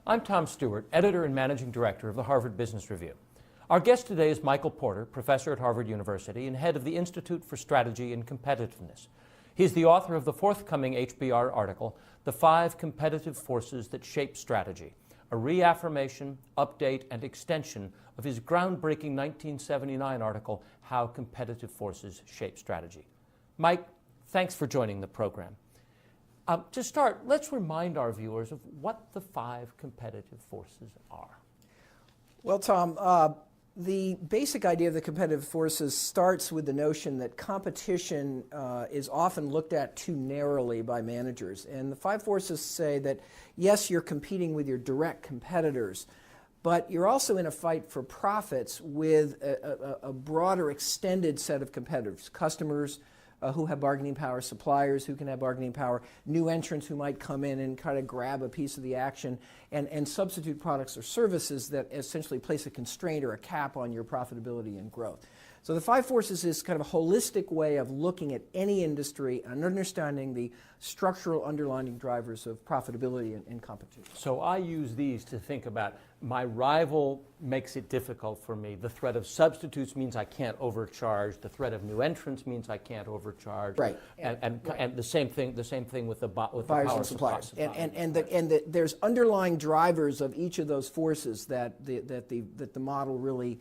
I'm Tom Stewart, editor and managing director of the Harvard Business Review. Our guest today is Michael Porter, professor at Harvard University and head of the Institute for Strategy and Competitiveness. He's the author of the forthcoming HBR article, The 5 Competitive Forces That Shape Strategy, a reaffirmation, update, and extension of his groundbreaking 1979 article, How Competitive Forces Shape Strategy. Mike, thanks for joining the program. To start, let's remind our viewers of what the 5 competitive forces are. Well, Tom, the basic idea of the competitive forces starts with the notion that competition is often looked at too narrowly by managers. And the 5 forces say that, yes, you're competing with your direct competitors, but you're also in a fight for profits with a broader, extended set of competitors, customers, who have bargaining power, suppliers who can have bargaining power, new entrants who might come in and kind of grab a piece of the action, and substitute products or services that essentially place a constraint or a cap on your profitability and growth. So the 5 forces is kind of a holistic way of looking at any industry and understanding the structural underlying drivers of profitability and competition. So I use these to think about my rival makes it difficult for me. The threat of substitutes means I can't overcharge. The threat of new entrants means I can't overcharge. Right. And the same thing with the buyers power and suppliers. And there's underlying drivers of each of those forces that the model really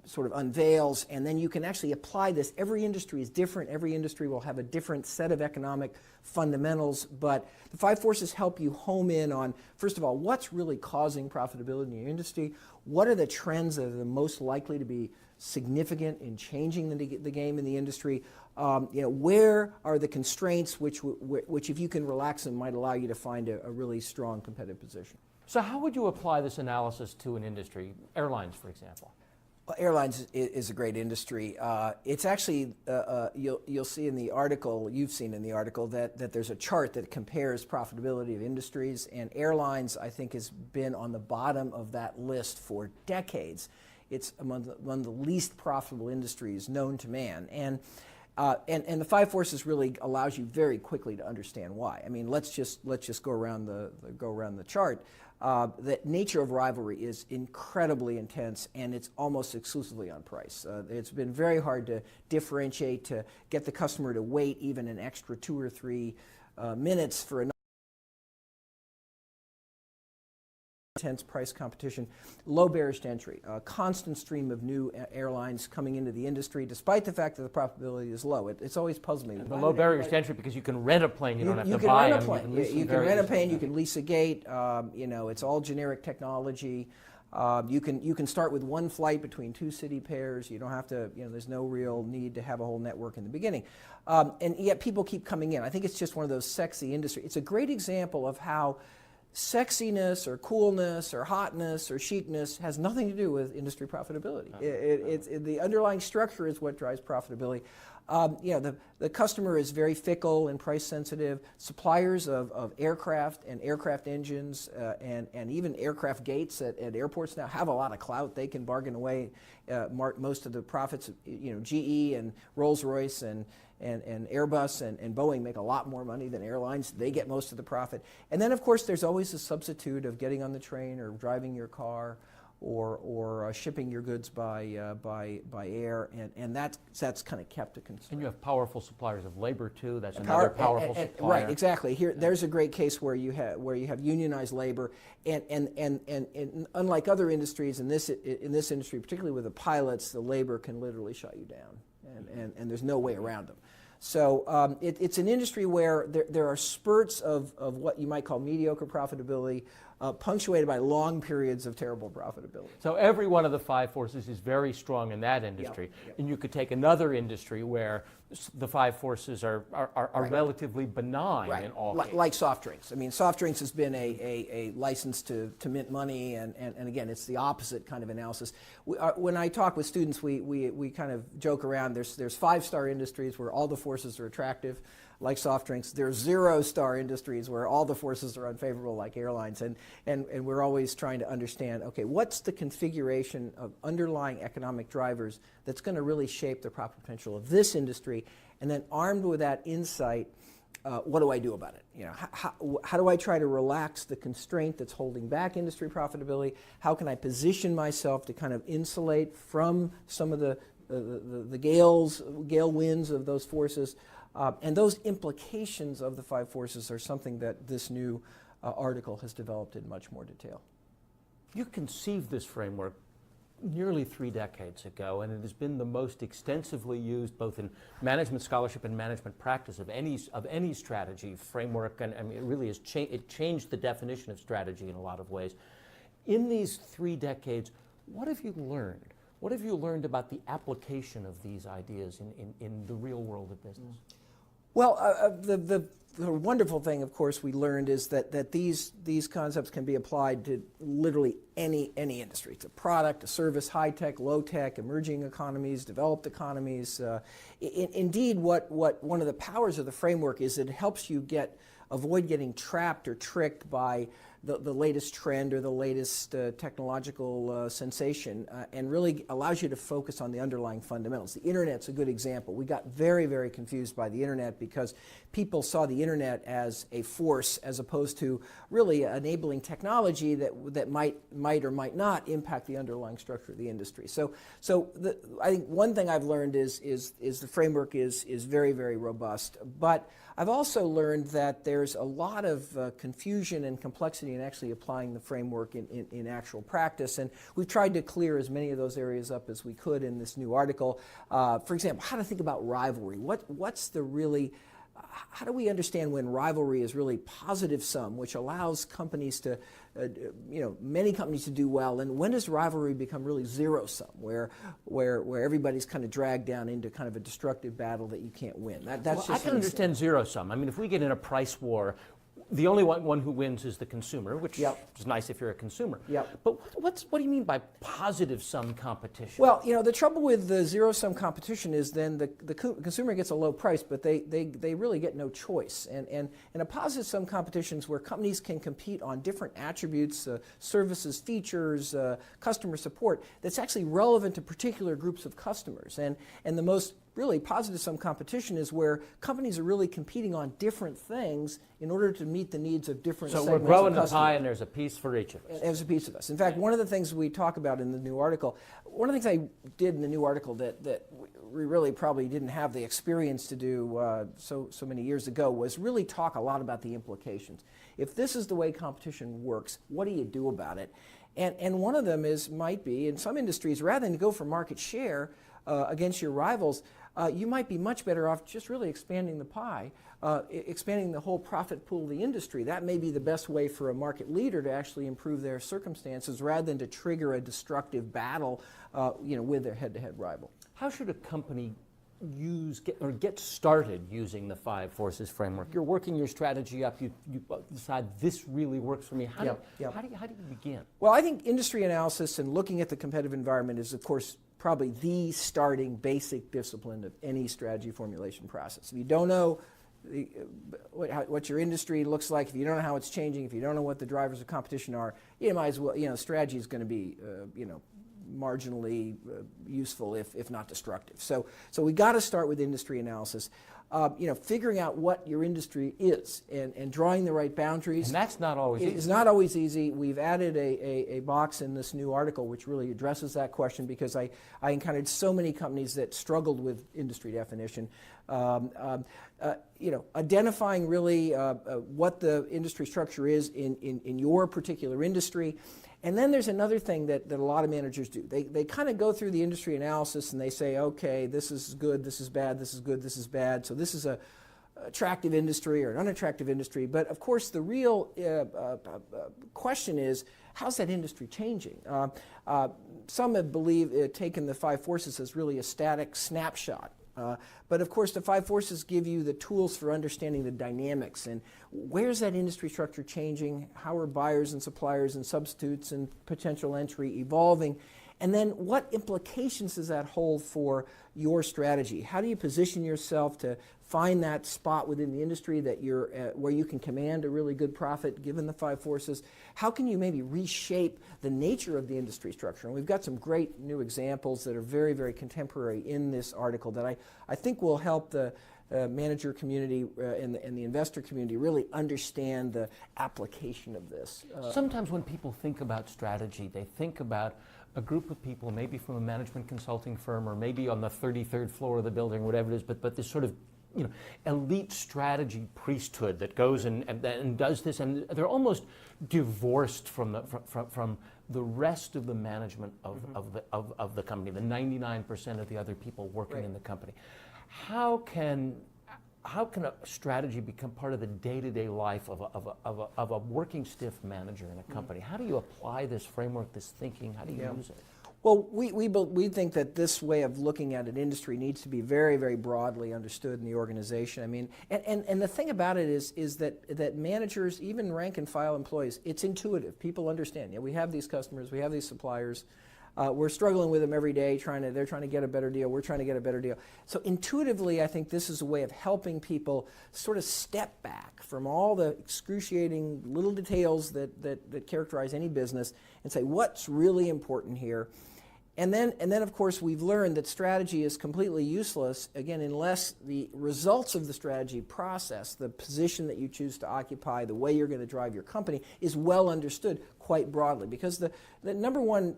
sort of unveils, and then you can actually apply this. Every industry is different. Every industry will have a different set of economic fundamentals, but the 5 forces help you home in on, first of all, what's really causing profitability in your industry, what are the trends that are the most likely to be significant in changing the game in the industry, where are the constraints which if you can relax them might allow you to find a really strong competitive position. So how would you apply this analysis to an industry, airlines, for example? Well, airlines is a great industry. It's actually, you'll see in the article, you've seen in the article, that there's a chart that compares profitability of industries, and airlines, I think, has been on the bottom of that list for decades. It's among the least profitable industries known to man. And the 5 forces really allows you very quickly to understand why. I mean, let's just go around the chart. The nature of rivalry is incredibly intense, and it's almost exclusively on price. It's been very hard to differentiate, to get the customer to wait even an extra 2 or 3 minutes for a intense price competition, low barriers to entry, a constant stream of new airlines coming into the industry, despite the fact that the profitability is low. It's always puzzled me. The low barriers to entry because you can rent a plane, you don't have to buy them. You can rent a plane, you can lease a gate, it's all generic technology. You can start with 1 flight between 2 city pairs. You don't have to, there's no real need to have a whole network in the beginning. And yet people keep coming in. I think it's just one of those sexy industries. It's a great example of how sexiness or coolness or hotness or chicness has nothing to do with industry profitability. The underlying structure is what drives profitability. The customer is very fickle and price sensitive. Suppliers of aircraft and aircraft engines and even aircraft gates at airports now have a lot of clout. They can bargain away most of the profits. GE and Rolls-Royce and Airbus and Boeing make a lot more money than airlines. They get most of the profit. And then, of course, there's always a substitute of getting on the train or driving your car or shipping your goods by air, and that's kind of kept a concern. And you have powerful suppliers of labor too. That's another powerful supplier. Right, exactly. There's a great case where you have unionized labor, and unlike other industries, in this industry, particularly with the pilots, the labor can literally shut you down, and there's no way around them. So it's an industry where there are spurts of what you might call mediocre profitability, punctuated by long periods of terrible profitability. So every one of the 5 forces is very strong in that industry. Yep. And you could take another industry where the 5 forces are right. relatively benign right. in all cases. Like soft drinks. I mean, soft drinks has been a license to mint money, and again, it's the opposite kind of analysis. When I talk with students, we kind of joke around. There's 5-star industries where all the forces are attractive, like soft drinks. There's 0-star industries where all the forces are unfavorable, like airlines. And we're always trying to understand, okay, what's the configuration of underlying economic drivers that's going to really shape the profit potential of this industry? And then armed with that insight, what do I do about it? How do I try to relax the constraint that's holding back industry profitability? How can I position myself to kind of insulate from some of the gale winds of those forces? And those implications of the 5 forces are something that this new article has developed in much more detail. You conceived this framework nearly 3 decades ago, and it has been the most extensively used both in management scholarship and management practice of any strategy framework, and I mean, it really has it changed the definition of strategy in a lot of ways. In these 3 decades, what have you learned? What have you learned about the application of these ideas in the real world of business? Well, the wonderful thing, of course, we learned is that these concepts can be applied to literally any industry. It's a product, a service, high-tech, low-tech, emerging economies, developed economies. Indeed, what one of the powers of the framework is it helps you avoid getting trapped or tricked by the latest trend or the latest technological sensation, and really allows you to focus on the underlying fundamentals. The Internet's a good example. We got very, very confused by the Internet because people saw the Internet as a force as opposed to really enabling technology that might or might not impact the underlying structure of the industry. So I think one thing I've learned is the framework is very, very robust. But I've also learned that there's a lot of confusion and complexity in actually applying the framework in actual practice, and we've tried to clear as many of those areas up as we could in this new article. For example, how to think about rivalry. How do we understand when rivalry is really positive sum, which allows companies to, many companies to do well, and when does rivalry become really zero sum, where everybody's kind of dragged down into kind of a destructive battle that you can't win? I can understand zero sum. I mean, if we get in a price war, the only one who wins is the consumer, which is nice if you're a consumer. But what do you mean by positive sum competition? Well, the trouble with the zero sum competition is then the consumer gets a low price, but they really get no choice. And a positive sum competition is where companies can compete on different attributes, services, features, customer support that's actually relevant to particular groups of customers. And the most really positive sum competition is where companies are really competing on different things in order to meet the needs of different segments of customers. So we're growing the pie and there's a piece for each of us. There's a piece of us. In fact, one of the things we talk about in the new article, one of the things I did in the new article that we really probably didn't have the experience to do so many years ago was really talk a lot about the implications. If this is the way competition works, what do you do about it? And one of them might be, in some industries, rather than go for market share against your rivals, you might be much better off just really expanding the pie, expanding the whole profit pool of the industry. That may be the best way for a market leader to actually improve their circumstances rather than to trigger a destructive battle with their head-to-head rival. How should a company get started using the 5 forces framework? You're working your strategy up, you decide this really works for me. How do you begin? Well, I think industry analysis and looking at the competitive environment is, of course, probably the starting basic discipline of any strategy formulation process. If you don't know what your industry looks like, if you don't know how it's changing, if you don't know what the drivers of competition are, you might as well, strategy is going to be, marginally useful if not destructive. So we got to start with industry analysis. Figuring out what your industry is and drawing the right boundaries. And that's not always easy. It's not always easy. We've added a box in this new article which really addresses that question because I encountered so many companies that struggled with industry definition. Identifying really what the industry structure is in your particular industry. And then there's another thing that a lot of managers do. They kind of go through the industry analysis and they say, okay, this is good, this is bad, this is good, this is bad. So this is a attractive industry or an unattractive industry. But of course, the real question is, how's that industry changing? Some have taken the 5 forces as really a static snapshot. But of course, the 5 forces give you the tools for understanding the dynamics and where's that industry structure changing, how are buyers and suppliers and substitutes and potential entry evolving, and then what implications does that hold for your strategy? How do you position yourself to find that spot within the industry that you're where you can command a really good profit given the 5 forces? How can you maybe reshape the nature of the industry structure? And we've got some great new examples that are very, very contemporary in this article that I think will help the manager community and the investor community really understand the application of this. Sometimes when people think about strategy, they think about a group of people, maybe from a management consulting firm or maybe on the 33rd floor of the building, whatever it is, but this sort of elite strategy priesthood that goes and does this, and they're almost divorced from the rest of the management of the company, the 99% of the other people working in the company. How can a strategy become part of the day-to-day life of a working stiff manager in a company? How do you apply this framework, this thinking? How do you use it? Well, we think that this way of looking at an industry needs to be very, very broadly understood in the organization. I mean, and the thing about it is that managers, even rank and file employees, it's intuitive. People understand. We have these customers, we have these suppliers. We're struggling with them every day. They're trying to get a better deal. We're trying to get a better deal. So intuitively, I think this is a way of helping people sort of step back from all the excruciating little details that characterize any business and say, what's really important here? And then, of course, we've learned that strategy is completely useless, again, unless the results of the strategy process, the position that you choose to occupy, the way you're going to drive your company, is well understood quite broadly. Because the number one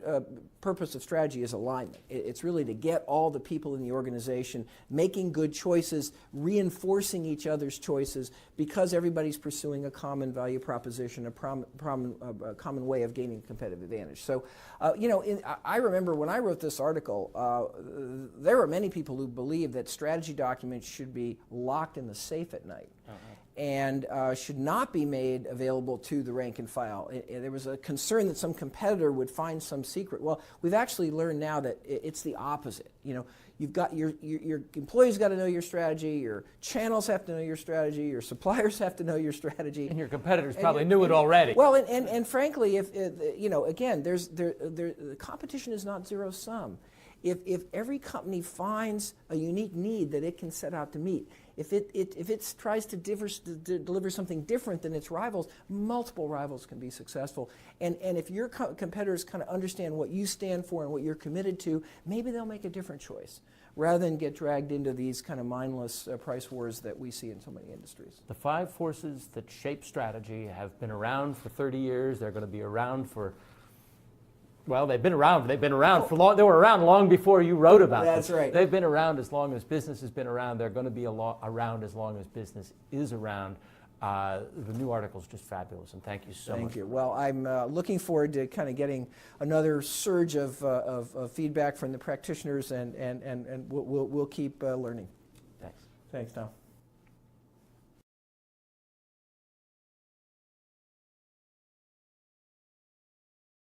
purpose of strategy is alignment. It's really to get all the people in the organization making good choices, reinforcing each other's choices, because everybody's pursuing a common value proposition, a common way of gaining competitive advantage. So, I remember when I wrote this article, there were many people who believed that strategy documents should be locked in the safe at night. And should not be made available to the rank and file. There was a concern that some competitor would find some secret. Well, we've actually learned now that it's the opposite. You've got your employees got to know your strategy, your channels have to know your strategy, your suppliers have to know your strategy, and your competitors probably knew it already. Well, and frankly, if again, the competition is not zero sum. If every company finds a unique need that it can set out to meet, if it tries to deliver something different than its rivals, multiple rivals can be successful. And if your competitors kind of understand what you stand for and what you're committed to, maybe they'll make a different choice rather than get dragged into these kind of mindless price wars that we see in so many industries. The 5 forces that shape strategy have been around for 30 years. They're going to be around for... Well, they've been around for long. They were around long before you wrote about them. That's right. They've been around as long as business has been around. They're going to be around as long as business is around. The new article is just fabulous, and thank you so much. Thank you. Well, I'm looking forward to kind of getting another surge of feedback from the practitioners, and we'll keep learning. Thanks. Thanks, Tom.